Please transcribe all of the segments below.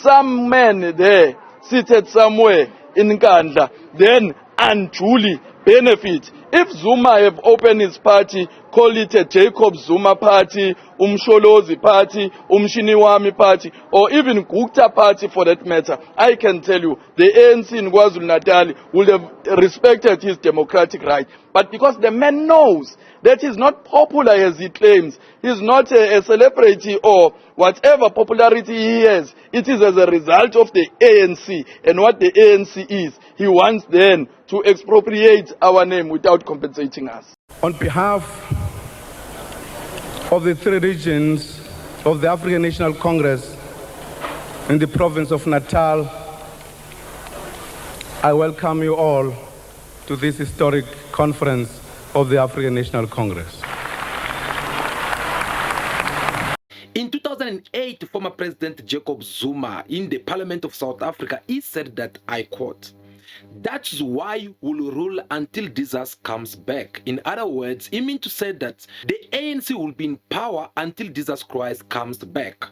some man there seated somewhere in Nkandla then unduly benefit. If Zuma have opened his party, call it a Jacob Zuma party, Umsholozi party, Umshiniwami party, or even Gupta party for that matter, I can tell you the ANC in KwaZulu-Natal would have respected his democratic right. But because the man knows that he's not popular as he claims, he's not a celebrity or whatever popularity he has, it is as a result of the ANC and what the ANC is. He wants then to expropriate our name without compensating us. On behalf of the three regions of the African National Congress in the province of Natal, I welcome you all to this historic conference of the African National Congress. In 2008, former President Jacob Zuma in the Parliament of South Africa, he said that, I quote, "That's why we'll rule until Jesus comes back." In other words, he meant to say that the ANC will be in power until Jesus Christ comes back.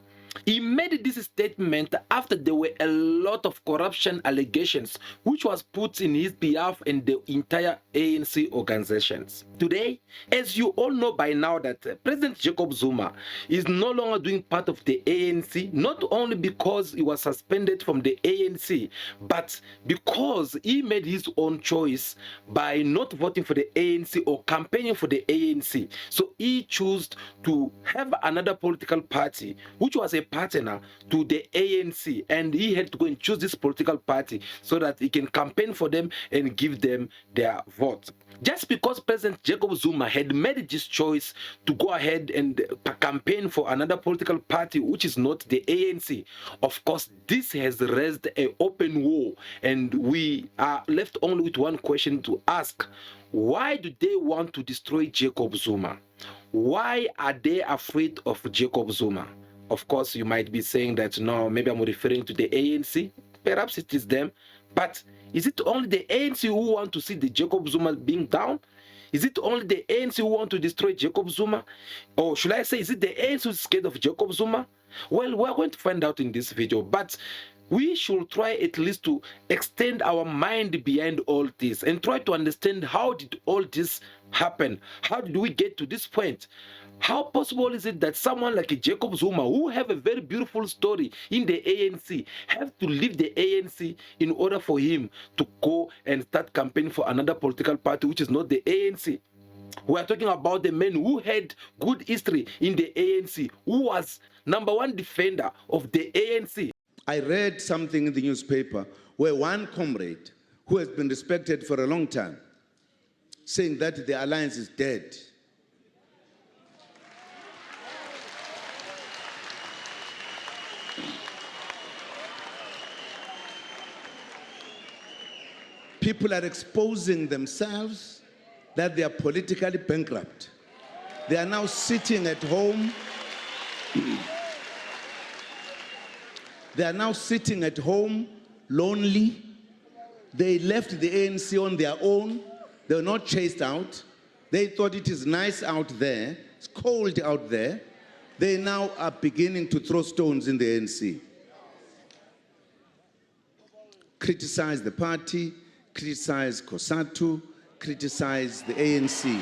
He made this statement after there were a lot of corruption allegations which was put in his behalf and the entire ANC organizations. Today, as you all know by now, that President Jacob Zuma is no longer doing part of the ANC, not only because he was suspended from the ANC, but because he made his own choice by not voting for the ANC or campaigning for the ANC. So he chose to have another political party which was a partner to the ANC, and he had to go and choose this political party so that he can campaign for them and give them their vote. Just because President Jacob Zuma had made this choice to go ahead and campaign for another political party which is not the ANC, of course this has raised an open war, and we are left only with one question to ask: why do they want to destroy Jacob Zuma? Why are they afraid of Jacob Zuma? Of course, you might be saying that, no, maybe I'm referring to the ANC. Perhaps it is them. But is it only the ANC who want to see the Jacob Zuma being down? Is it only the ANC who want to destroy Jacob Zuma? Or should I say, is it the ANC who's scared of Jacob Zuma? Well, we're going to find out in this video. But we should try at least to extend our mind behind all this and try to understand, how did all this happen? How did we get to this point? How possible is it that someone like a Jacob Zuma, who have a very beautiful story in the ANC, have to leave the ANC in order for him to go and start campaigning for another political party which is not the ANC? We are talking about the man who had good history in the ANC, who was #1 defender of the ANC. I read something in the newspaper where one comrade who has been respected for a long time saying that the alliance is dead. People are exposing themselves that they are politically bankrupt. They are now sitting at home. They are now sitting at home, lonely. They left the ANC on their own. They were not chased out. They thought it is nice out there. It's cold out there. They now are beginning to throw stones in the ANC. Criticize the party, criticize COSATU, criticize the ANC.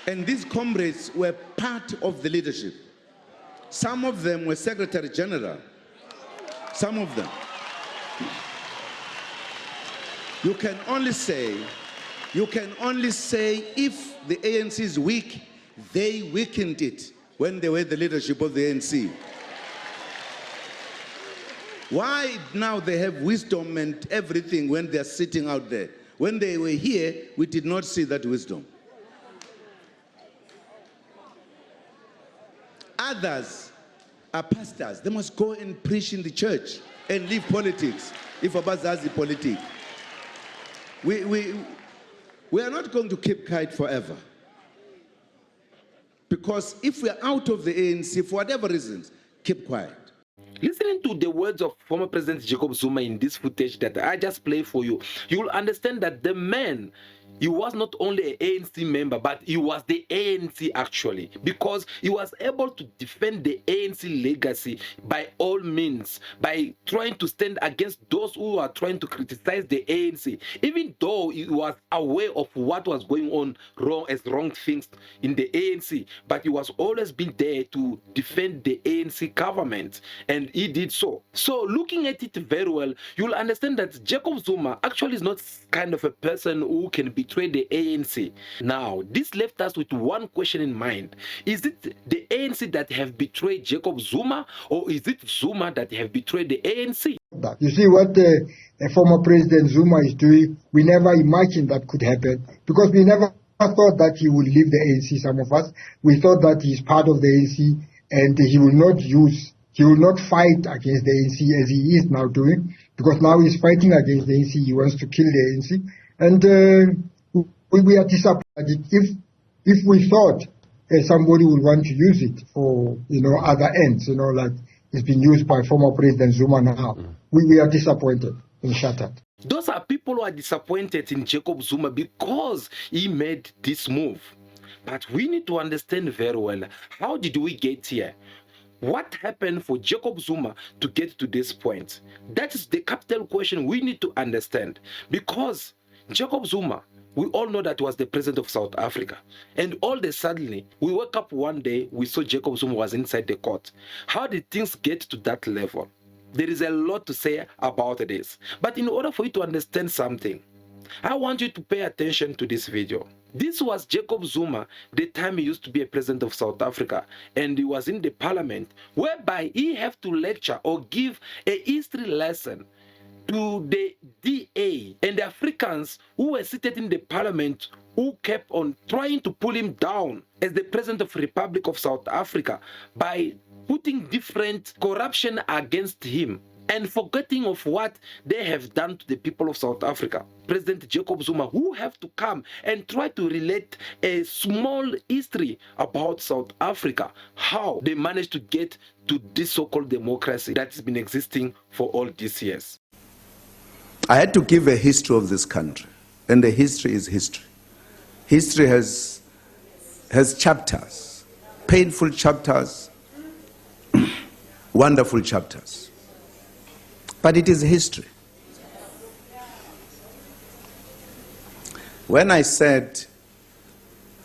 And these comrades were part of the leadership. Some of them were Secretary General. Some of them. You can only say if the ANC is weak, they weakened it when they were the leadership of the ANC. Why now they have wisdom and everything when they're sitting out there? When they were here, we did not see that wisdom. Others are pastors. They must go and preach in the church and leave politics. If abazazi politics. We are not going to keep quiet forever. Because if we are out of the ANC, for whatever reasons, keep quiet. Listening to the words of former President Jacob Zuma in this footage that I just played for you, you will understand that the man he was not only an ANC member, but he was the ANC actually, because he was able to defend the ANC legacy by all means, by trying to stand against those who are trying to criticize the ANC, even though he was aware of what was going on wrong things in the ANC, but he was always been there to defend the ANC government, and he did so. So looking at it very well, you'll understand that Jacob Zuma actually is not kind of a person who can betray the ANC. Now, this left us with one question in mind. Is it the ANC that have betrayed Jacob Zuma, or is it Zuma that have betrayed the ANC? You see what former President Zuma is doing, we never imagined that could happen, because we never thought that he would leave the ANC, some of us. We thought that he's part of the ANC and he will not fight against the ANC as he is now doing, because now he's fighting against the ANC. He wants to kill the ANC. And we are disappointed if we thought somebody would want to use it for, other ends, like it's been used by former President Zuma now. We are disappointed and shattered. Those are people who are disappointed in Jacob Zuma because he made this move. But we need to understand very well, how did we get here? What happened for Jacob Zuma to get to this point? That is the capital question we need to understand. Because Jacob Zuma, we all know that was the president of South Africa. And all of a sudden, we woke up one day, we saw Jacob Zuma was inside the court. How did things get to that level? There is a lot to say about this. But in order for you to understand something, I want you to pay attention to this video. This was Jacob Zuma, the time he used to be a president of South Africa, and he was in the parliament, whereby he have to lecture or give a history lesson to the DA and the Africans who were seated in the parliament, who kept on trying to pull him down as the president of the Republic of South Africa by putting different corruption against him and forgetting of what they have done to the people of South Africa. President Jacob Zuma, who have to come and try to relate a small history about South Africa, how they managed to get to this so-called democracy that's been existing for all these years. I had to give a history of this country, and the history is history. History has chapters, painful chapters, wonderful chapters. But it is history. When I said,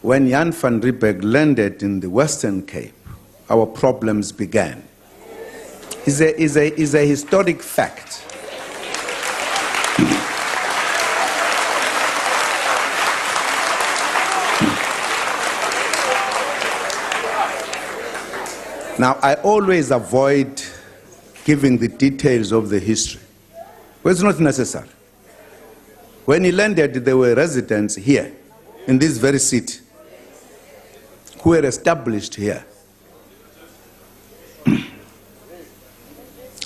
when Jan van Riebeeck landed in the Western Cape, our problems began, is a historic fact. Now, I always avoid giving the details of the history, but it's not necessary. When he landed, there were residents here, in this very city, who were established here.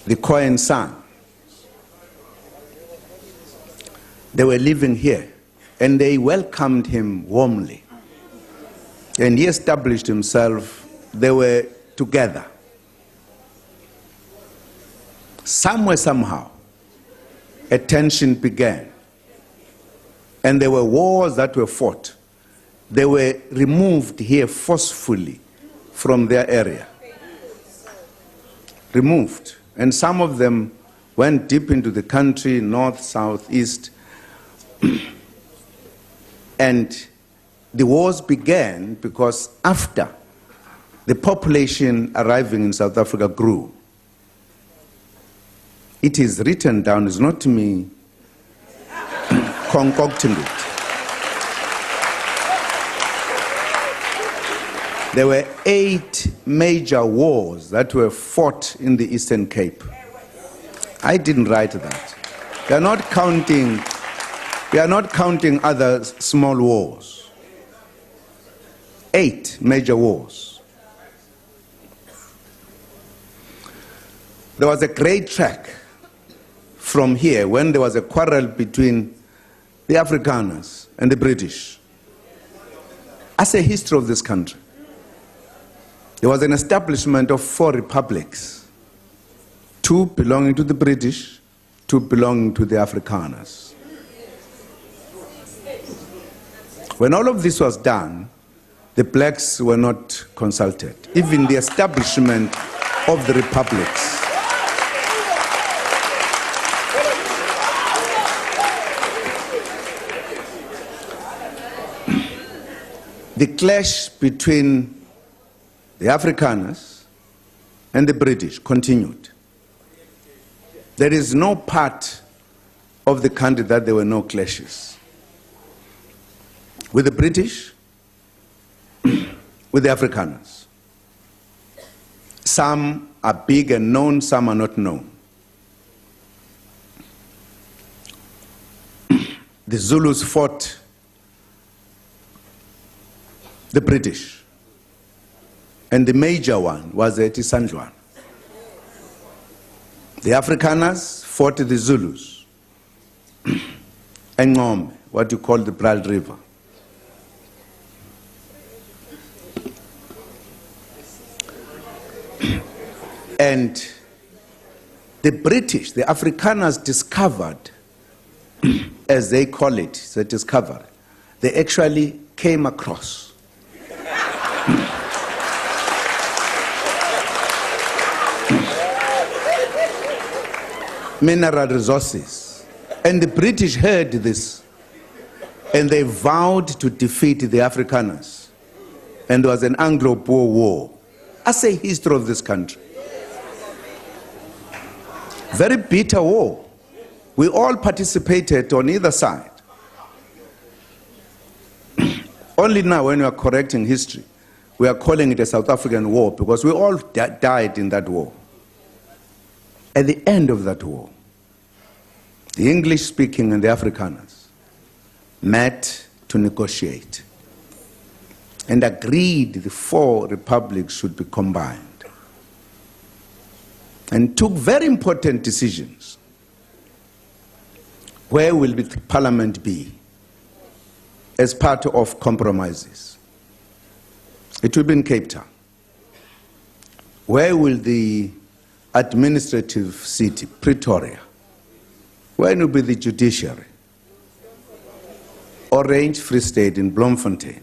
The Cohen son, they were living here, and they welcomed him warmly. And he established himself, they were together. Somewhere, somehow, a tension began. And there were wars that were fought. They were removed here forcefully from their area. Removed. And some of them went deep into the country, north, south, east. And the wars began because after the population arriving in South Africa grew. It is written down, it's not me concocting it. There were 8 major wars that were fought in the Eastern Cape. I didn't write that. We are not counting other small wars. 8 major wars. There was a great track from here when there was a quarrel between the Afrikaners and the British. As a history of this country, there was an establishment of 4 republics, 2 belonging to the British, 2 belonging to the Afrikaners. When all of this was done, the blacks were not consulted, even the establishment of the republics. The clash between the Afrikaners and the British continued. There is no part of the country that there were no clashes. With the British, with the Afrikaners. Some are big and known, some are not known. The Zulus fought the British, and the major one was at Isandlwana. The Afrikaners fought the Zulus, and Ngome, what you call the Betrayal River. And the British, the Afrikaners discovered, as they call it, the discovery, they actually came across mineral resources. And the British heard this, and they vowed to defeat the Afrikaners. And there was an Anglo-Boer war. That's a history of this country. Very bitter war. We all participated on either side. Only now, when we are correcting history, we are calling it a South African war because we all died in that war. At the end of that war, the English-speaking and the Afrikaners met to negotiate and agreed the four republics should be combined, and took very important decisions. Where will the parliament be as part of compromises? It will be in Cape Town. Where will the administrative city, Pretoria? Where will be the judiciary? Orange Free State in Bloemfontein.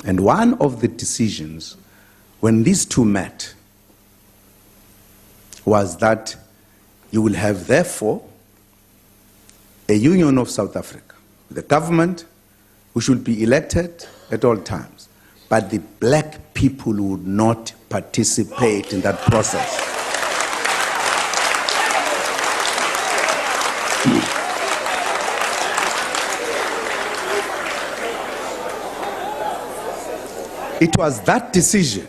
And one of the decisions, when these two met, was that you will have, therefore, a union of South Africa. The government, who should be elected at all times, but the black people would not participate in that process. It was that decision,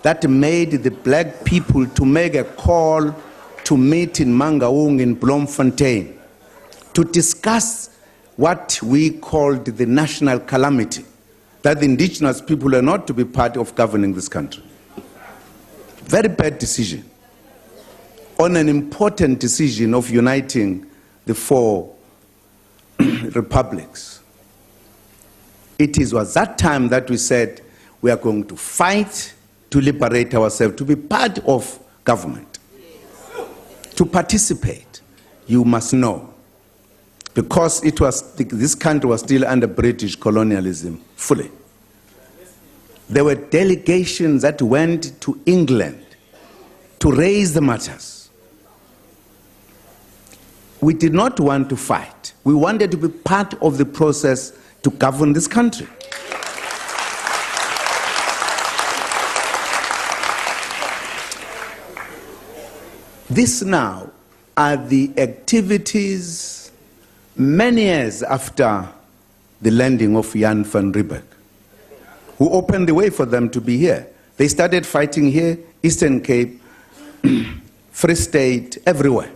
that made the black people to make a call to meet in Mangaung in Bloemfontein to discuss what we called the national calamity, that the indigenous people are not to be part of governing this country. Very bad decision on an important decision of uniting the four republics. It was that time that we said we are going to fight to liberate ourselves, to be part of government. To participate, you must know, because it was, this country was still under British colonialism fully. There were delegations that went to England to raise the matters. We did not want to fight. We wanted to be part of the process to govern this country. This now are the activities many years after the landing of Jan van Riebeeck, who opened the way for them to be here. They started fighting here, Eastern Cape, Free State, everywhere.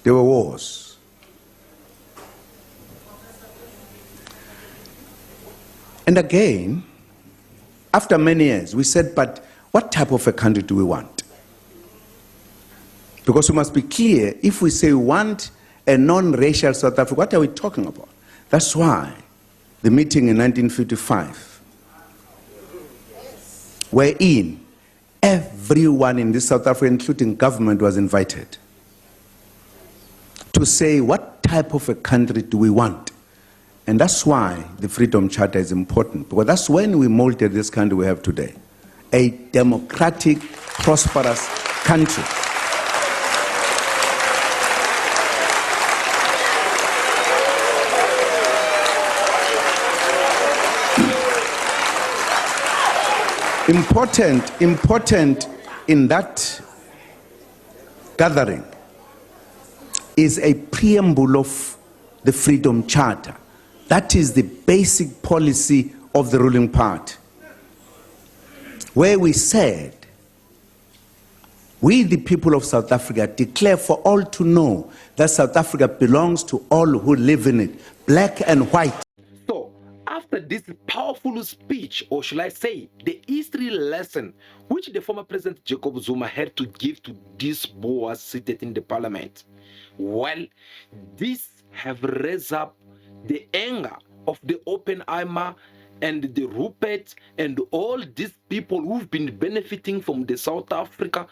There were wars. And again, after many years, we said, but what type of a country do we want? Because we must be clear, if we say we want a non-racial South Africa, what are we talking about? That's why the meeting in 1955, wherein everyone in this South Africa, including government, was invited. to say what type of a country do we want. And that's why the Freedom Charter is important, because that's when we molded this country we have today. A democratic, prosperous country. Important in that gathering is a preamble of the Freedom Charter. That is the basic policy of the ruling party, where we said, we the people of South Africa declare for all to know that South Africa belongs to all who live in it, black and white. So, after this powerful speech, or should I say, the history lesson which the former President Jacob Zuma had to give to these boers seated in the parliament, well, this have raised up the anger of the Oppenheimer and the Rupert and all these people who've been benefiting from the South Africa.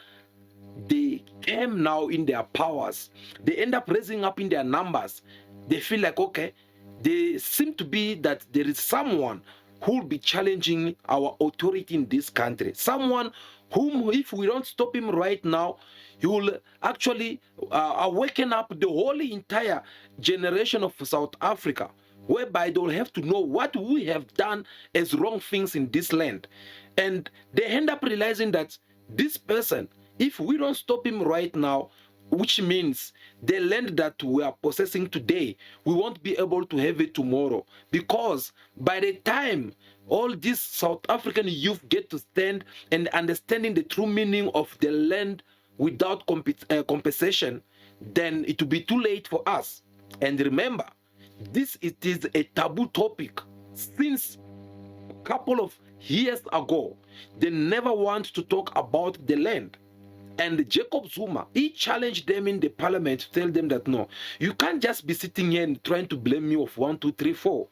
They came now in their powers. They end up raising up in their numbers. They feel like, okay, they seem to be that there is someone who will be challenging our authority in this country. Someone whom, if we don't stop him right now, he will actually awaken up the whole entire generation of South Africa, whereby they will have to know what we have done as wrong things in this land. And they end up realizing that this person, if we don't stop him right now, which means the land that we are possessing today, we won't be able to have it tomorrow. Because by the time all these South African youth get to stand and understanding the true meaning of the land without compensation, then it will be too late for us. And remember, it is a taboo topic. Since a couple of years ago, they never want to talk about the land. And Jacob Zuma, he challenged them in the parliament to tell them that, no, you can't just be sitting here and trying to blame me of 1, 2, 3, 4.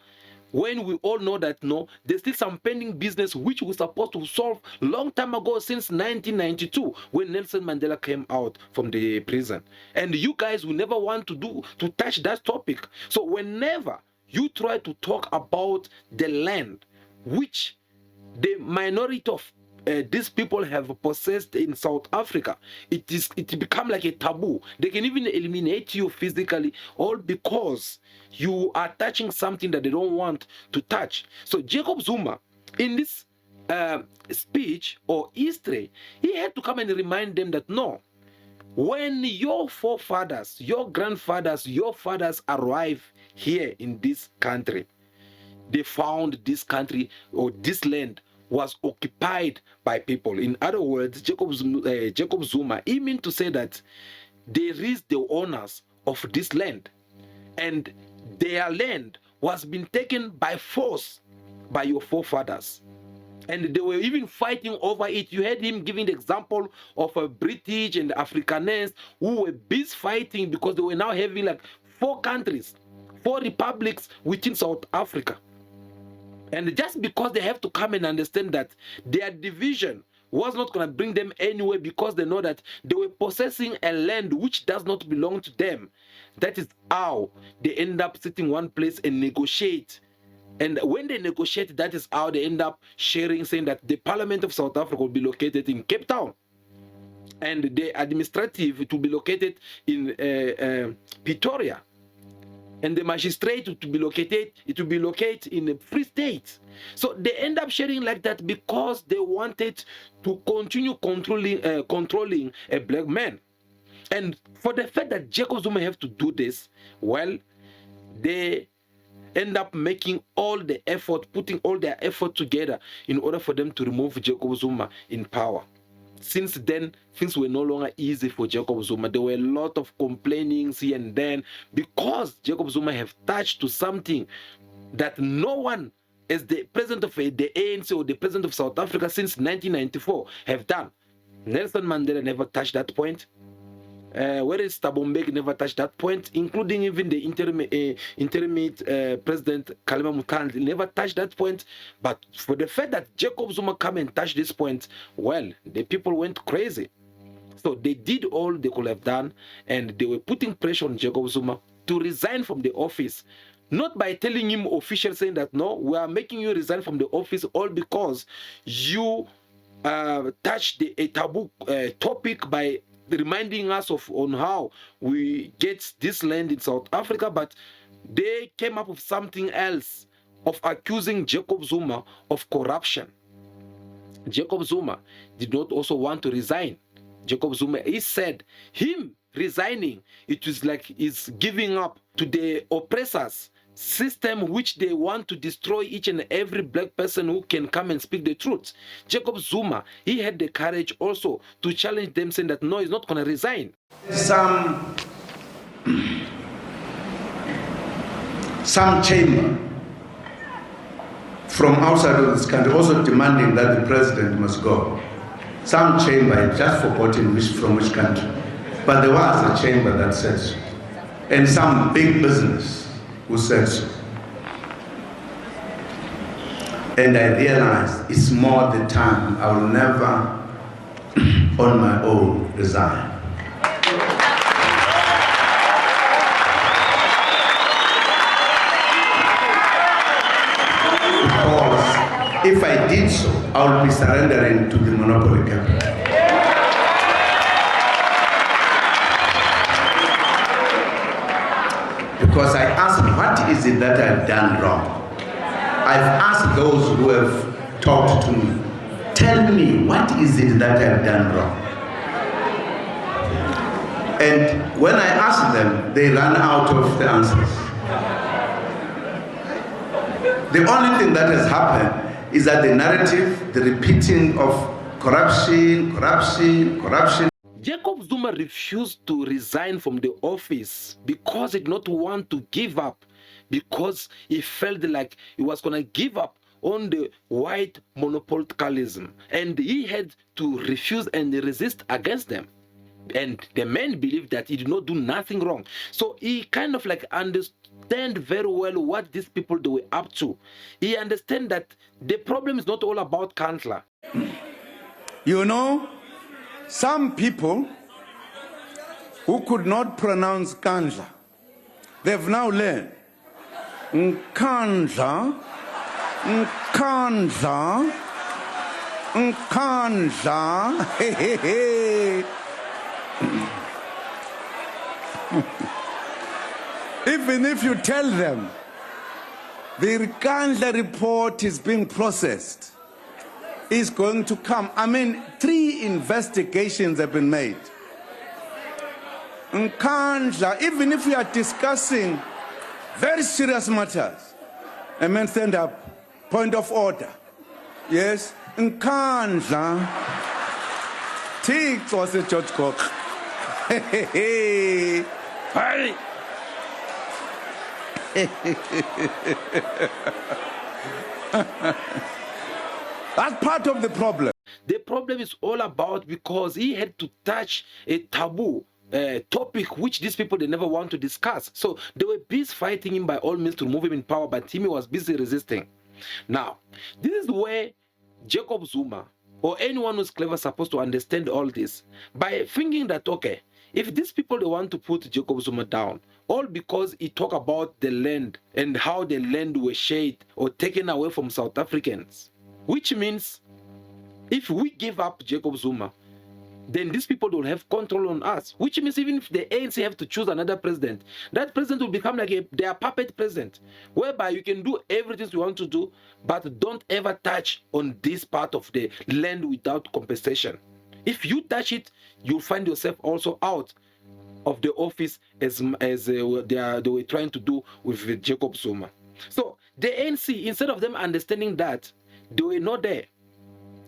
When we all know that, no, there's still some pending business which we're supposed to solve long time ago, since 1992, when Nelson Mandela came out from the prison. And you guys will never want to touch that topic. So whenever you try to talk about the land which the minority of these people have possessed in South Africa, it become like a taboo. They can even eliminate you physically, all because you are touching something that they don't want to touch. So Jacob Zuma, in this speech or history, he had to come and remind them that, no, when your forefathers, your grandfathers, your fathers arrived here in this country, they found this country or this land was occupied by people. In other words, Jacob Zuma, he meant to say that there is the owners of this land, and their land was being taken by force by your forefathers. And they were even fighting over it. You had him giving the example of a British and Afrikaners who were busy fighting because they were now having like 4 countries, 4 republics within South Africa. And just because they have to come and understand that their division was not going to bring them anywhere, because they know that they were possessing a land which does not belong to them. That is how they end up sitting one place and negotiate. And when they negotiate, that is how they end up sharing, saying that the Parliament of South Africa will be located in Cape Town, and the administrative it will be located in Pretoria, and the magistrate to be located, it will be located in the Free State. So they end up sharing like that because they wanted to continue controlling a black man. And for the fact that Jacob Zuma have to do this, well, they end up making all the effort, putting all their effort together in order for them to remove Jacob Zuma in power. Since then, things were no longer easy for Jacob Zuma. There were a lot of complainings here and then, because Jacob Zuma have touched to something that no one, as the president of the ANC or the president of South Africa since 1994, have done. Nelson Mandela never touched that point. Whereas Thabo Mbeki never touched that point, including even the interim President Kgalema Motlanthe never touched that point. But for the fact that Jacob Zuma come and touch this point, well, the people went crazy. So they did all they could have done, and they were putting pressure on Jacob Zuma to resign from the office. Not by telling him officially saying that, no, we are making you resign from the office all because you touched a taboo topic by reminding us of on how we get this land in South Africa, but they came up with something else of accusing Jacob Zuma of corruption. Jacob Zuma did not also want to resign. Jacob Zuma, he said him resigning, it was like he's giving up to the oppressors system which they want to destroy each and every black person who can come and speak the truth. Jacob Zuma, he had the courage also to challenge them, saying that no, he's not going to resign. Some chamber from outside of this country also demanding that the president must go. Some chamber, I've just forgotten from which country, but there was a chamber that said so. And some big business who said so. And I realized it's more the time I will never on my own resign. Because if I did so, I would be surrendering to the monopoly capital. Because I asked, what is it that I've done wrong? I've asked those who have talked to me, tell me, what is it that I've done wrong? And when I ask them, they run out of the answers. The only thing that has happened is that the narrative, the repeating of corruption. Jacob Zuma refused to resign from the office because he did not want to give up, because he felt like he was going to give up on the white monopolism, and he had to refuse and resist against them. And the man believed that he did not do nothing wrong. So he kind of like understand very well what these people they were up to. He understand that the problem is not all about Kantla. You know, some people who could not pronounce Kandla, they've now learned Nkandla, Nkandla, Nkandla. Hey, hey, hey. Even if you tell them the Nkandla report is being processed, is going to come. I mean, 3 investigations have been made. Nkandla, even if we are discussing very serious matters, I mean, stand up, point of order. Yes, Nkandla, Tix was a George Cook. Hey. That's part of the problem. The problem is all about because he had to touch a taboo topic which these people they never want to discuss. So they were busy fighting him by all means to remove him in power, but him was busy resisting. Now, this is where Jacob Zuma or anyone who's clever is supposed to understand all this by thinking that, okay, if these people they want to put Jacob Zuma down, all because he talk about the land and how the land was shared or taken away from South Africans, which means if we give up Jacob Zuma, then these people don't have control on us, which means even if the ANC have to choose another president, that president will become like their puppet president, whereby you can do everything you want to do, but don't ever touch on this part of the land without compensation. If you touch it, you'll find yourself also out of the office as they were trying to do with Jacob Zuma. So the ANC, instead of them understanding that, they were not there.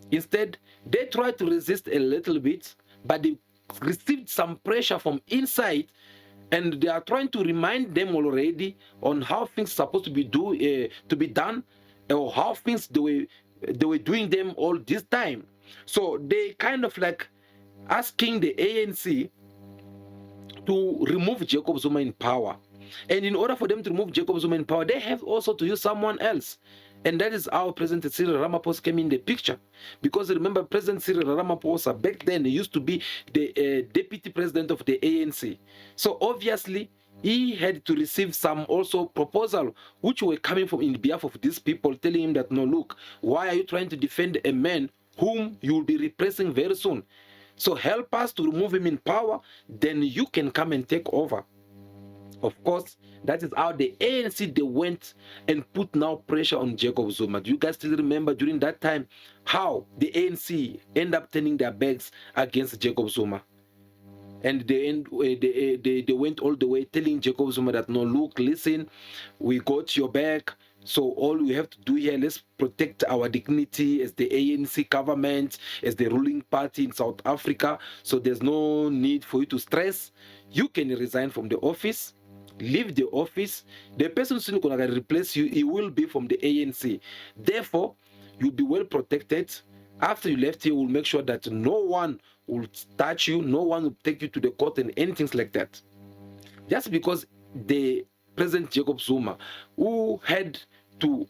Instead, they tried to resist a little bit, but they received some pressure from inside, and they are trying to remind them already on how things are supposed to be done, or how things they were doing them all this time. So they kind of like asking the ANC to remove Jacob Zuma in power. And in order for them to remove Jacob Zuma in power, they have also to use someone else. And that is how President Cyril Ramaphosa came in the picture. Because remember, President Cyril Ramaphosa, back then, he used to be the deputy president of the ANC. So obviously, he had to receive some also proposal which were coming from in behalf of these people, telling him that, no, look, why are you trying to defend a man whom you will be repressing very soon? So help us to remove him in power, then you can come and take over. Of course, that is how the ANC, they went and put now pressure on Jacob Zuma. Do you guys still remember during that time how the ANC end up turning their backs against Jacob Zuma? And they went all the way telling Jacob Zuma that, no, look, listen, we got your back. So all we have to do here, let's protect our dignity as the ANC government, as the ruling party in South Africa. So there's no need for you to stress. You can resign from the office, leave the office. The person who's going to replace you, he will be from the ANC. Therefore, you'll be well protected. After you left here, we'll make sure that no one will touch you, no one will take you to the court and anything like that. Just because the President Jacob Zuma, who had to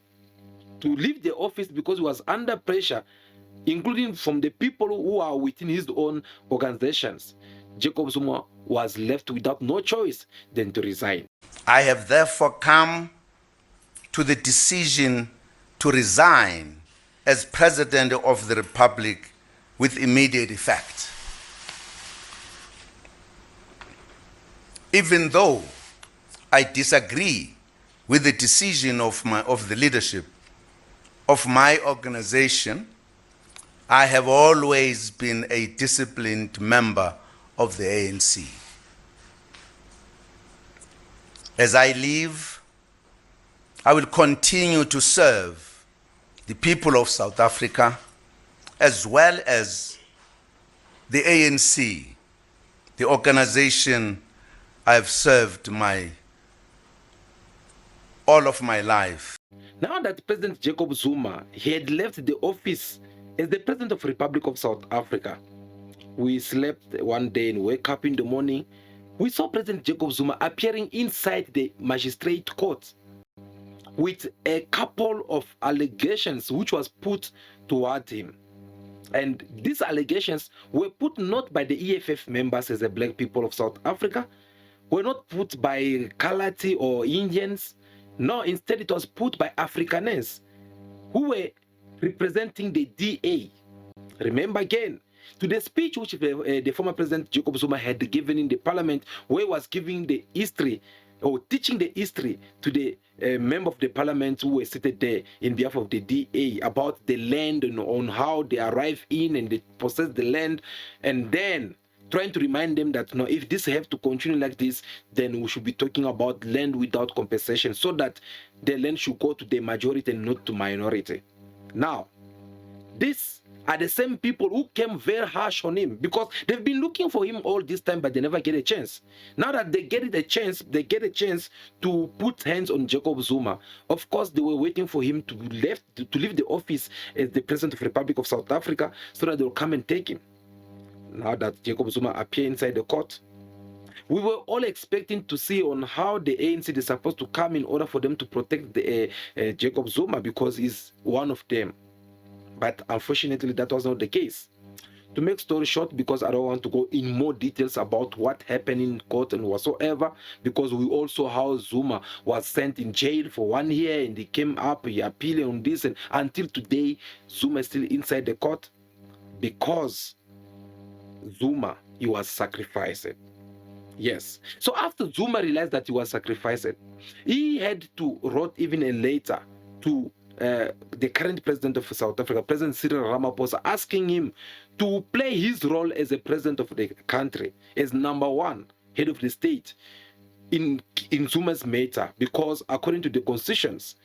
leave the office because he was under pressure, including from the people who are within his own organizations, Jacob Zuma was left without no choice than to resign. I have therefore come to the decision to resign as President of the Republic with immediate effect. Even though I disagree with the decision of the leadership of my organization, I have always been a disciplined member of the ANC. As I leave, I will continue to serve the people of South Africa as well as the ANC, the organization I have served all of my life. Now that President Jacob Zuma, he had left the office as the President of the Republic of South Africa, we slept one day and woke up in the morning. We saw President Jacob Zuma appearing inside the magistrate court with a couple of allegations which was put toward him. And these allegations were put not by the EFF members as the black people of South Africa, were not put by Kalati or Indians. No, instead it was put by Afrikaners who were representing the DA. Remember again, to the speech which the former President Jacob Zuma had given in the parliament, where he was giving the history or teaching the history to the member of the parliament who were seated there in behalf of the DA about the land and on how they arrive in and they possess the land, and then trying to remind them that, no, if this have to continue like this, then we should be talking about land without compensation, so that the land should go to the majority and not to minority. Now, these are the same people who came very harsh on him, because they've been looking for him all this time, but they never get a chance. Now that they get a chance, to put hands on Jacob Zuma. Of course, they were waiting for him to leave the office as the President of the Republic of South Africa, so that they'll come and take him. Now that Jacob Zuma appeared inside the court, we were all expecting to see on how the ANC is supposed to come in order for them to protect the Jacob Zuma, because he's one of them. But unfortunately, that was not the case. To make story short, because I don't want to go in more details about what happened in court and whatsoever, because we also how Zuma was sent in jail for 1 year and he came up, he appealed on this, and until today, Zuma is still inside the court, because Zuma, he was sacrificed. Yes. So after Zuma realized that he was sacrificed, he had to write even a letter to the current president of South Africa, President Cyril Ramaphosa, asking him to play his role as a president of the country, as number one head of the state in Zuma's matter, because according to the constitutions,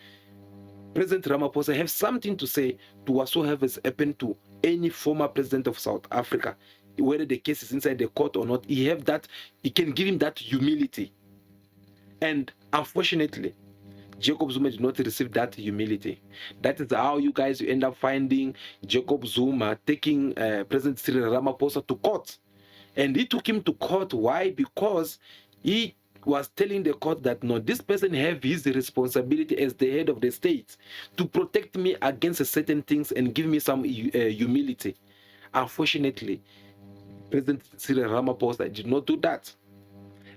President Ramaphosa has something to say to whatsoever has happened to any former president of South Africa, whether the case is inside the court or not. He can give him that humility. And unfortunately, Jacob Zuma did not receive that humility. That is how you guys end up finding Jacob Zuma taking President Cyril Ramaphosa to court. And he took him to court. Why? Because he was telling the court that no, this person have his responsibility as the head of the state to protect me against certain things and give me some humility. Unfortunately, President Cyril Ramaphosa did not do that.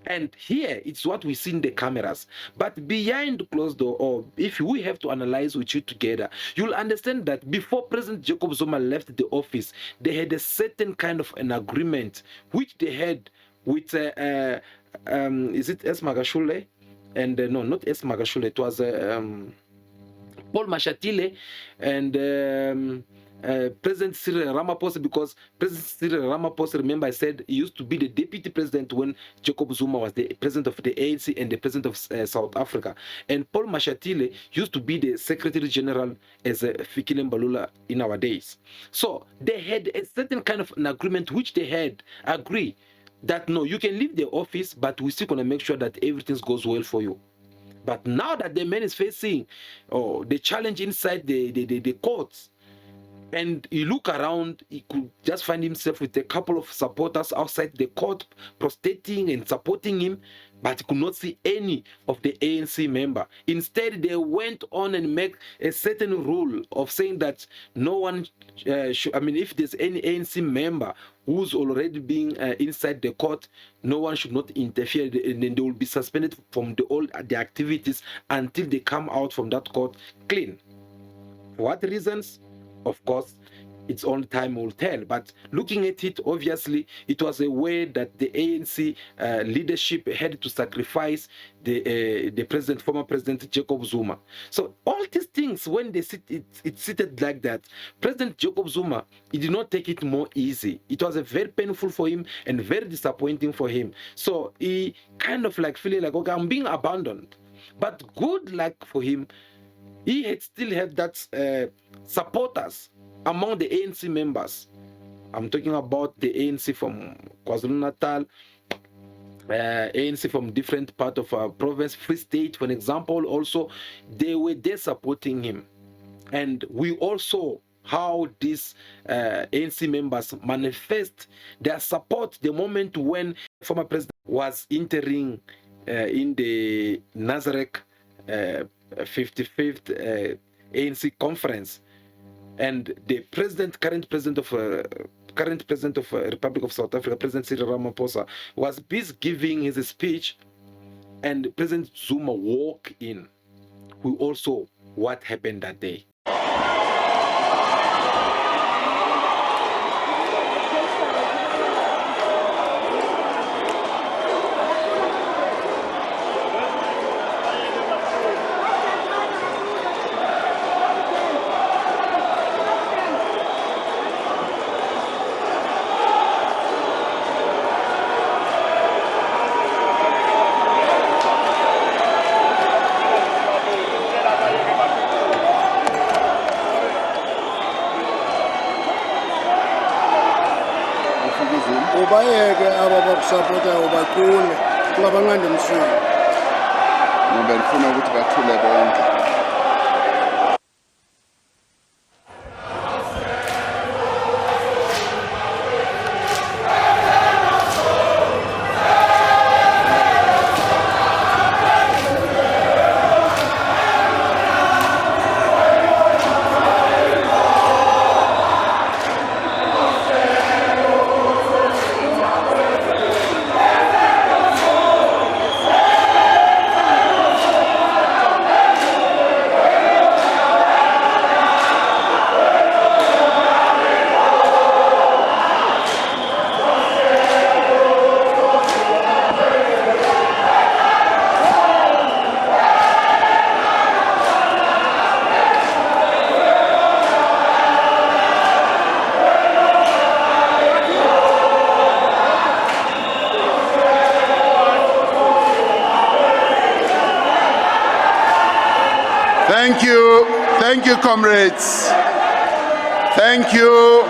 And here, it's what we see in the cameras. But behind closed door, or if we have to analyze with you together, you'll understand that before President Jacob Zuma left the office, they had a certain kind of an agreement, which they had with, is it S. Magashule? And no, not S. Magashule, it was Paul Mashatile and President Cyril Ramaphosa, because President Cyril Ramaphosa, remember I said he used to be the deputy president when Jacob Zuma was the president of the ANC and the president of South Africa. And Paul Mashatile used to be the secretary general as Fikile Mbalula in our days. So they had a certain kind of an agreement which they had agreed that no, you can leave the office, but we're still going to make sure that everything goes well for you. But now that the man is facing the challenge inside the courts, and he look around, he could just find himself with a couple of supporters outside the court protesting and supporting him, but he could not see any of the ANC member. Instead, they went on and make a certain rule of saying that no one should, I mean, if there's any ANC member who's already being inside the court, no one should not interfere, and then they will be suspended from all the activities until they come out from that court clean. For what reasons? Of course, its own time will tell. But looking at it, obviously, it was a way that the ANC leadership had to sacrifice the president, former president Jacob Zuma. So all these things, when they sit, it's seated like that, President Jacob Zuma, he did not take it more easy. It was a very painful for him and very disappointing for him. So he kind of like feeling like, okay, I'm being abandoned. But good luck for him. He had still had that supporters among the ANC members. I'm talking about the ANC from KwaZulu-Natal, ANC from different part of our province, Free State, for example. Also, they were there supporting him. And we also how these ANC members manifest their support the moment when former president was entering in the Nazareth 55th ANC conference, and the current president of Republic of South Africa, President Cyril Ramaphosa, was busy giving his speech, and President Zuma walked in. We also what happened that day. ubayeke aba bakusapota ubaqule kungabanqanda emsweni ngoba ngifuna ukuthi bathule bonke. Thank you, comrades. Thank you.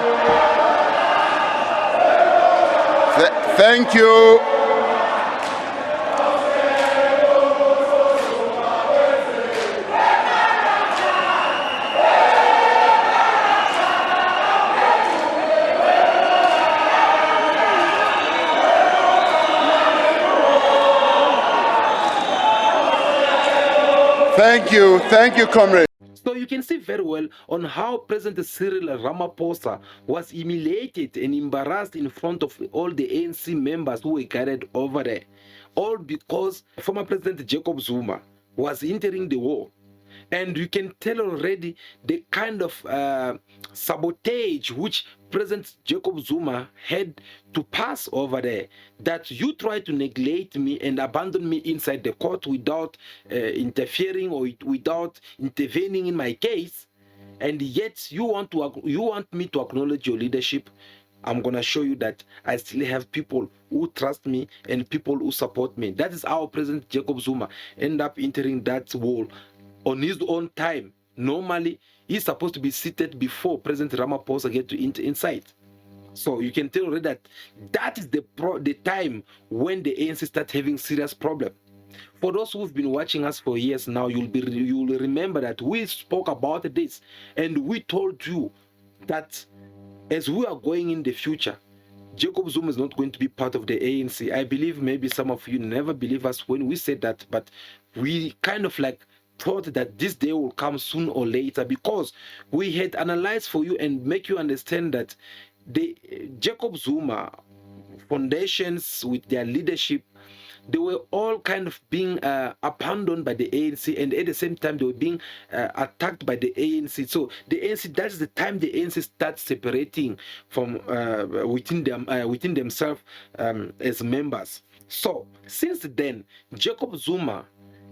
Thank you. Thank you, comrade. So you can see very well on how President Cyril Ramaphosa was humiliated and embarrassed in front of all the ANC members who were gathered over there. All because former President Jacob Zuma was entering the war. And you can tell already the kind of sabotage which President Jacob Zuma had to pass over there, that you try to neglect me and abandon me inside the court without interfering or without intervening in my case, and yet you want me to acknowledge your leadership. I'm gonna show you that I still have people who trust me and people who support me. That is how President Jacob Zuma ended up entering that wall on his own time. Normally, he's supposed to be seated before President Ramaphosa get to enter inside. So you can tell already that that is the time when the ANC start having serious problem. For those who've been watching us for years now, you will remember that we spoke about this and we told you that as we are going in the future, Jacob Zuma is not going to be part of the ANC. I believe maybe some of you never believe us when we said that, but we kind of like thought that this day will come soon or later, because we had analyzed for you and make you understand that the Jacob Zuma foundations with their leadership, they were all kind of being abandoned by the ANC, and at the same time they were being attacked by the ANC. So the ANC, that's the time the ANC starts separating from within themselves as members. So since then, Jacob Zuma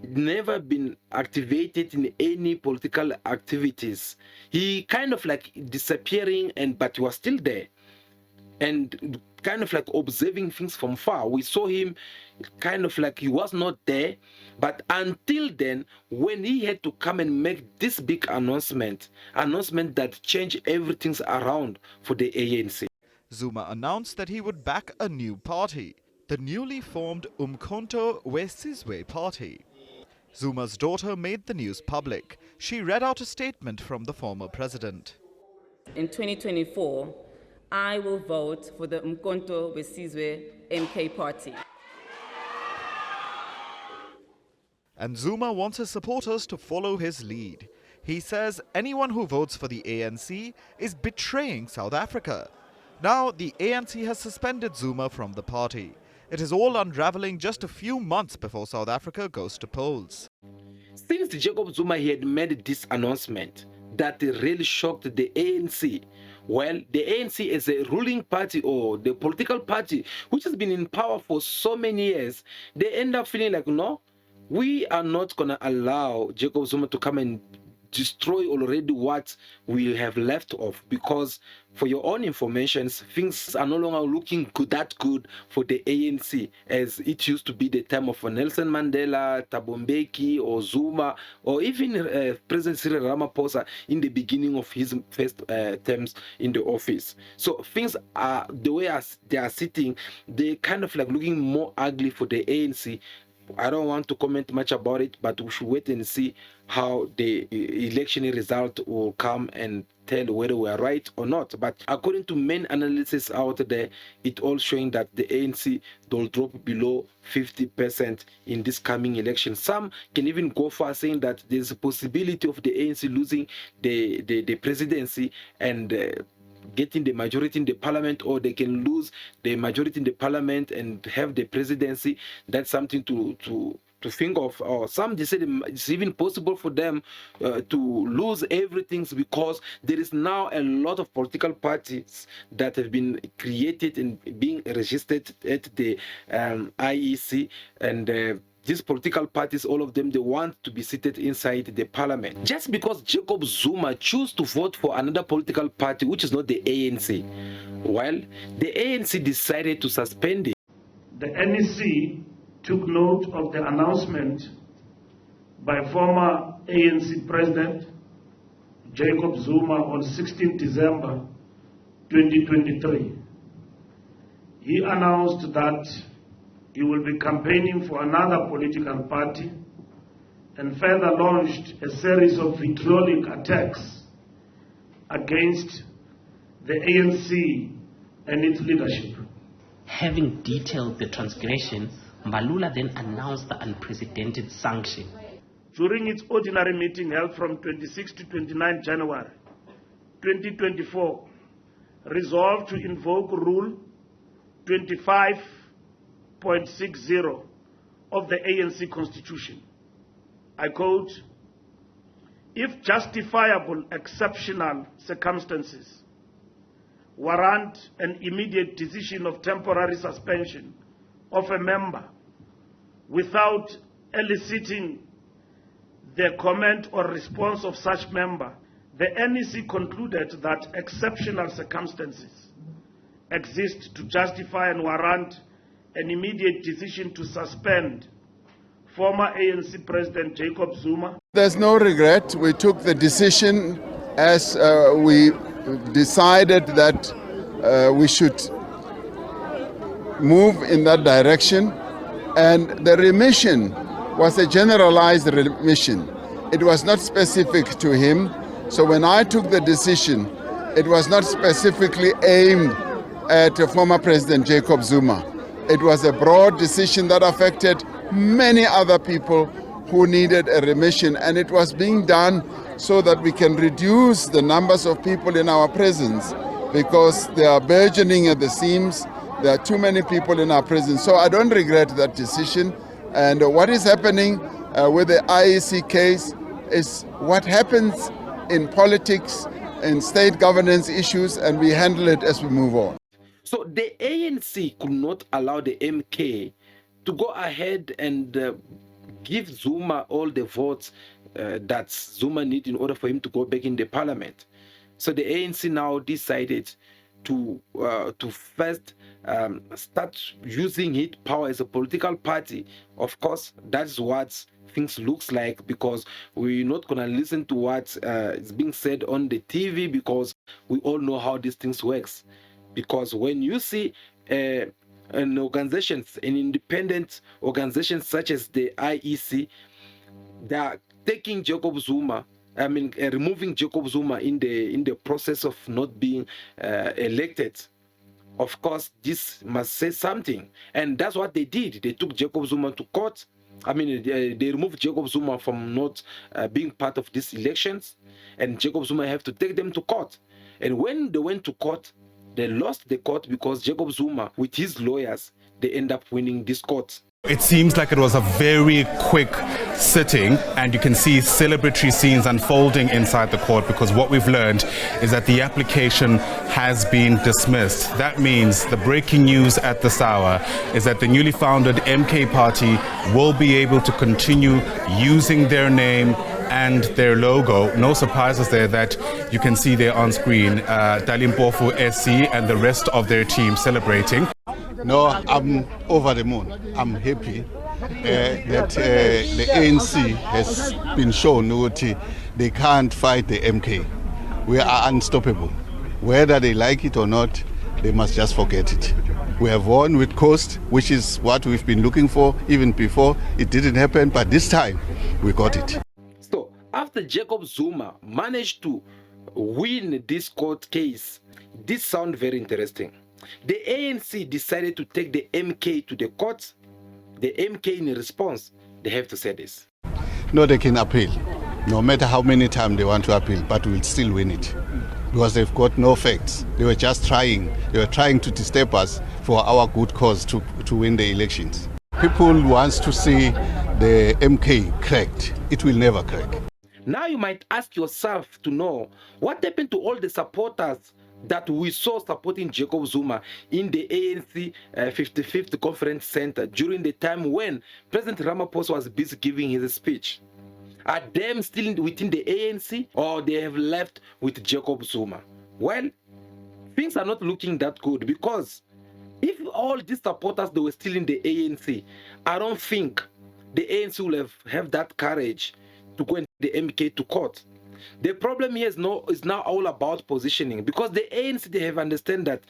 never been activated in any political activities. He kind of like disappearing, but he was still there and kind of like observing things from far. We saw him kind of like he was not there, but until then, when he had to come and make this big announcement that changed everything around for the ANC. Zuma announced that he would back a new party, the newly formed Umkhonto weSizwe Party. Zuma's daughter made the news public. She read out a statement from the former president. In 2024, I will vote for the Umkhonto weSizwe MK Party. And Zuma wants his supporters to follow his lead. He says anyone who votes for the ANC is betraying South Africa. Now, the ANC has suspended Zuma from the party. It is all unraveling just a few months before South Africa goes to polls. Since Jacob Zuma had made this announcement that really shocked the ANC, well, the ANC as a ruling party or the political party which has been in power for so many years, they end up feeling like, no, we are not going to allow Jacob Zuma to come and destroy already what we have left of, because for your own information, things are no longer looking that good for the ANC as it used to be the time of Nelson Mandela, Thabo Mbeki, or Zuma, or even President Cyril Ramaphosa in the beginning of his first terms in the office. So things are the way as they are sitting, they kind of like looking more ugly for the ANC. I don't want to comment much about it, but we should wait and see how the election result will come and tell whether we are right or not. But according to main analysis out there, it all showing that the ANC will drop below 50% in this coming election. Some can even go far saying that there's a possibility of the ANC losing the presidency and getting the majority in the parliament, or they can lose the majority in the parliament and have the presidency. That's something to think of. Or some they say it's even possible for them to lose everything, because there is now a lot of political parties that have been created and being registered at the IEC, and these political parties, all of them, they want to be seated inside the parliament. Just because Jacob Zuma chose to vote for another political party, which is not the ANC, well, the ANC decided to suspend it. The NEC took note of the announcement by former ANC President Jacob Zuma on 16 December 2023. He announced that he will be campaigning for another political party, and further launched a series of vitriolic attacks against the ANC and its leadership. Having detailed the transgression, Mbalula then announced the unprecedented sanction. during its ordinary meeting held from 26 to 29 January 2024, resolved to invoke Rule 25.60 of the ANC Constitution. I quote, "If justifiable exceptional circumstances warrant an immediate decision of temporary suspension of a member without eliciting the comment or response of such member, the NEC concluded that exceptional circumstances exist to justify and warrant an immediate decision to suspend former ANC President Jacob Zuma." There's no regret. We took the decision as we decided that we should move in that direction, and the remission was a generalized remission. It was not specific to him. So when I took the decision, it was not specifically aimed at former President Jacob Zuma. It was a broad decision that affected many other people who needed a remission, and it was being done so that we can reduce the numbers of people in our prisons, because they are burgeoning at the seams. There are too many people in our prisons. So I don't regret that decision. And what is happening with the IEC case is what happens in politics and state governance issues, and we handle it as we move on. So the ANC could not allow the MK to go ahead and give Zuma all the votes that Zuma needs in order for him to go back in the parliament. So the ANC now decided to first start using its power as a political party. Of course, that's what things looks like, because we're not going to listen to what is being said on the TV, because we all know how these things works. Because when you see an independent organization such as the IEC, they are taking Jacob Zuma, removing Jacob Zuma in the process of not being elected. Of course, this must say something, and that's what they did. They took Jacob Zuma to court. They removed Jacob Zuma from not being part of these elections, and Jacob Zuma have to take them to court. And when they went to court, they lost the court because Jacob Zuma, with his lawyers, they end up winning this court. It seems like it was a very quick sitting, and you can see celebratory scenes unfolding inside the court, because what we've learned is that the application has been dismissed. That means the breaking news at this hour is that the newly founded MK party will be able to continue using their name and their logo. No surprises there that you can see there on screen, Dalimpofu SC and the rest of their team celebrating. No, I'm over the moon. I'm happy that the ANC has been shown that they can't fight the MK. We are unstoppable. Whether they like it or not, they must just forget it. We have won with cost, which is what we've been looking for even before. It didn't happen, but this time we got it. So after Jacob Zuma managed to win this court case, this sounds very interesting. The ANC decided to take the MK to the court. The MK, in response, they have to say this. No, they can appeal. No matter how many times they want to appeal, but we'll still win it. Because they've got no facts. They were just trying. They were trying to disturb us for our good cause to win the elections. People want to see the MK cracked. It will never crack. Now you might ask yourself to know what happened to all the supporters that we saw supporting Jacob Zuma in the ANC 55th Conference Center during the time when President Ramaphosa was busy giving his speech. Are them still within the ANC, or they have left with Jacob Zuma? Well, things are not looking that good, because if all these supporters they were still in the ANC, I don't think the ANC will have that courage to go and the MK to court. The problem here is now all about positioning, because the ANC, they have understand that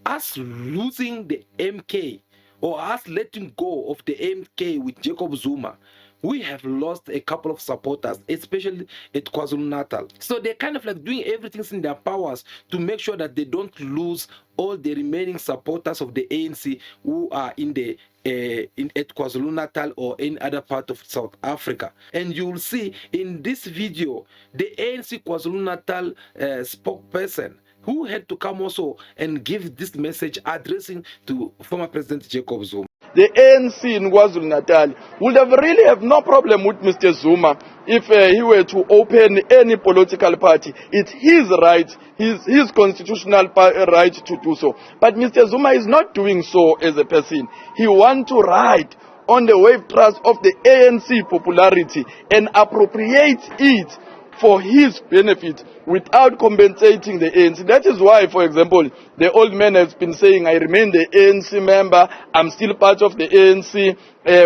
us losing the MK or us letting go of the MK with Jacob Zuma we have lost a couple of supporters, especially at KwaZulu-Natal. So they're kind of like doing everything in their powers to make sure that they don't lose all the remaining supporters of the ANC who are in the at KwaZulu-Natal or in other part of South Africa. And you will see in this video the ANC KwaZulu-Natal spokesperson who had to come also and give this message addressing to former President Jacob Zuma. The ANC in KwaZulu-Natal would have really have no problem with Mr. Zuma if he were to open any political party. It's his right, his constitutional right to do so. But Mr. Zuma is not doing so as a person. He wants to ride on the wave thrust of the ANC popularity and appropriate it for his benefit without compensating the ANC. That is why, for example, the old man has been saying, I remain the ANC member, I'm still part of the ANC,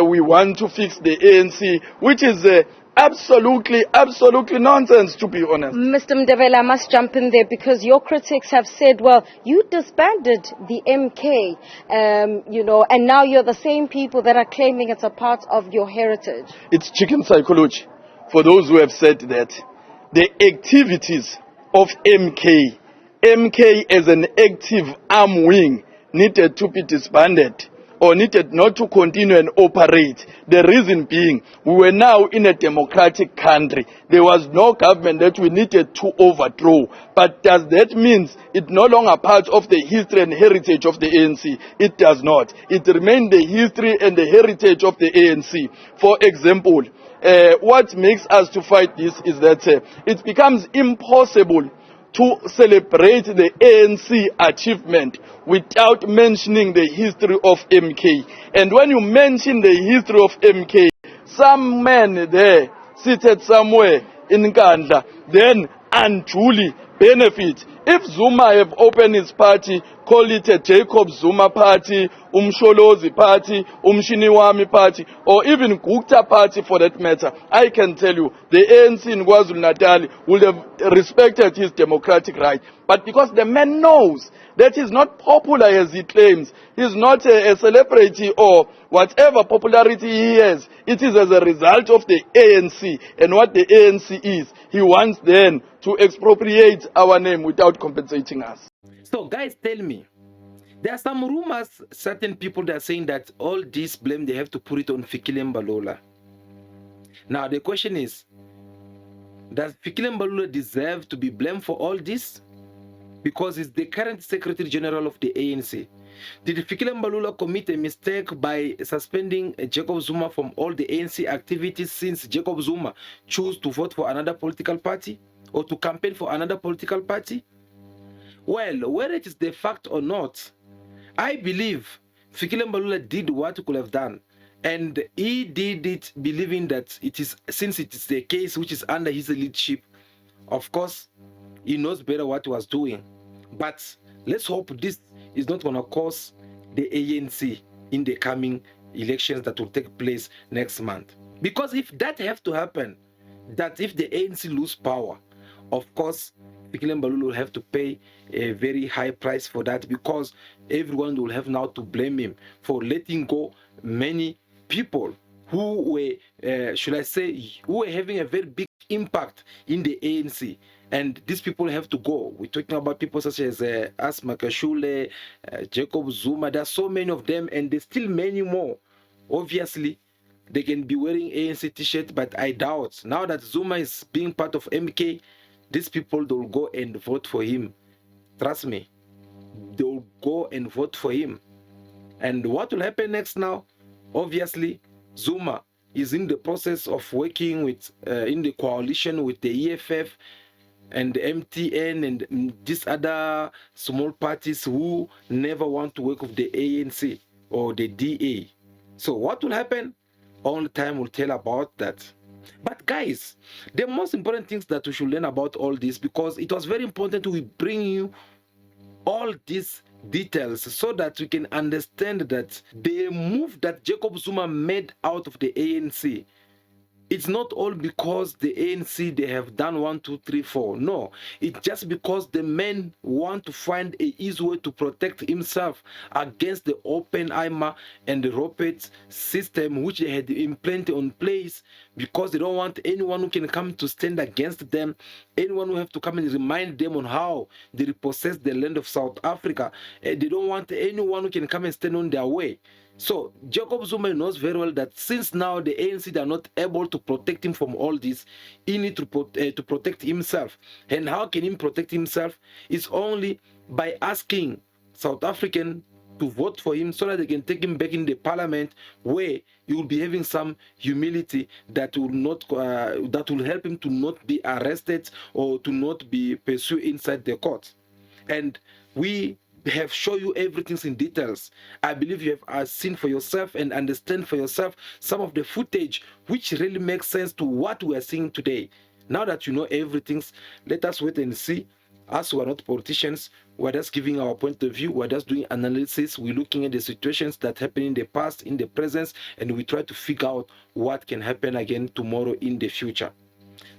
we want to fix the ANC, which is absolutely nonsense, to be honest. Mr. Ndebele, I must jump in there because your critics have said, well, you disbanded the MK, and now you're the same people that are claiming it's a part of your heritage. It's chicken psychology for those who have said that. The activities of MK as an active arm wing needed to be disbanded or needed not to continue and operate. The reason being, we were now in a democratic country. There was no government that we needed to overthrow. But does that mean it's no longer part of the history and heritage of the ANC? It does not. It remains the history and the heritage of the ANC. For example, what makes us to fight this is that it becomes impossible to celebrate the ANC achievement without mentioning the history of MK. And when you mention the history of MK, some man there seated somewhere in Nkandla then unduly benefit. If Zuma have opened his party, call it a Jacob Zuma party, Umsholozi party, Umshiniwami party, or even Gupta party for that matter, I can tell you, the ANC in KwaZulu-Natal would have respected his democratic right. But because the man knows that he's not popular as he claims, he's not a celebrity or whatever popularity he has, it is as a result of the ANC and what the ANC is. He wants then to expropriate our name without compensating us. So guys, tell me, there are some rumors, certain people that are saying that all this blame, they have to put it on Fikile Mbalula. Now the question is, does Fikile Mbalula deserve to be blamed for all this? Because he's the current Secretary General of the ANC. Did Fikile Mbalula commit a mistake by suspending Jacob Zuma from all the ANC activities since Jacob Zuma chose to vote for another political party or to campaign for another political party? Well, whether it is the fact or not, I believe Fikile Mbalula did what he could have done. And he did it believing that it is, since it is the case which is under his leadership, of course, he knows better what he was doing. But let's hope this is not going to cause the ANC in the coming elections that will take place next month. Because if that have to happen, that if the ANC lose power, of course, Fikile Mbalula will have to pay a very high price for that, because everyone will have now to blame him for letting go many people who were, should I say, who were having a very big impact in the ANC. And these people have to go. We're talking about people such as Asma Kashule, Jacob Zuma. There are so many of them, and there's still many more. Obviously, they can be wearing ANC t-shirts, but I doubt. Now that Zuma is being part of MK, these people, they will go and vote for him. Trust me. They will go and vote for him. And what will happen next now? Obviously, Zuma is in the process of working with, in the coalition with the EFF, and the MTN and these other small parties who never want to work with the ANC or the DA. So what will happen? Only time will tell about that. But guys, the most important things that we should learn about all this, because it was very important to bring you all these details so that we can understand that the move that Jacob Zuma made out of the ANC It's not all because the ANC, they have done 1, 2, 3, 4. No, it's just because the men want to find an easy way to protect himself against the open IMA and the rocket system which they had implanted on place, because they don't want anyone who can come to stand against them, anyone who have to come and remind them on how they repossess the land of South Africa. They don't want anyone who can come and stand on their way. So Jacob Zuma knows very well that since now the ANC are not able to protect him from all this, he needs to protect himself. And how can he protect himself? It's only by asking South African to vote for him so that they can take him back in the parliament, where he will be having some humility that will not that will help him to not be arrested or to not be pursued inside the court. And we have shown you everything in details. I believe you have seen for yourself and understand for yourself some of the footage which really makes sense to what we are seeing today. Now that you know everything, let us wait and see. As we are not politicians, we're just giving our point of view, we're just doing analysis, we're looking at the situations that happened in the past, in the present, and we try to figure out what can happen again tomorrow in the future.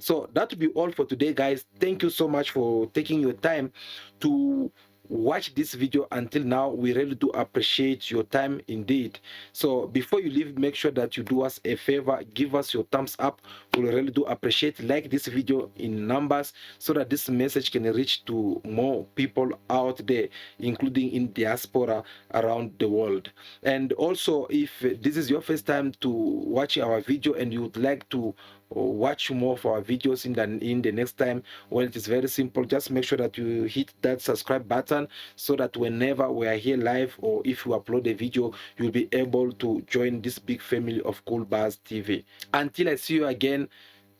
So that will be all for today, guys. Thank you so much for taking your time to watch this video until now. We really do appreciate your time indeed. So before you leave, make sure that you do us a favor, give us your thumbs up. We really do appreciate. Like this video in numbers so that this message can reach to more people out there, including in diaspora around the world. And also, if this is your first time to watch our video and you would like to watch more of our videos in the next time, well, it is very simple. Just make sure that you hit that subscribe button so that whenever we are here live or if you upload a video, you'll be able to join this big family of Cool Bars TV. Until I see you again,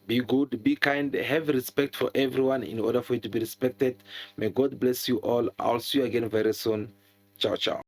be good, be kind, have respect for everyone in order for you to be respected. May God bless you all. I'll see you again very soon. Ciao, ciao.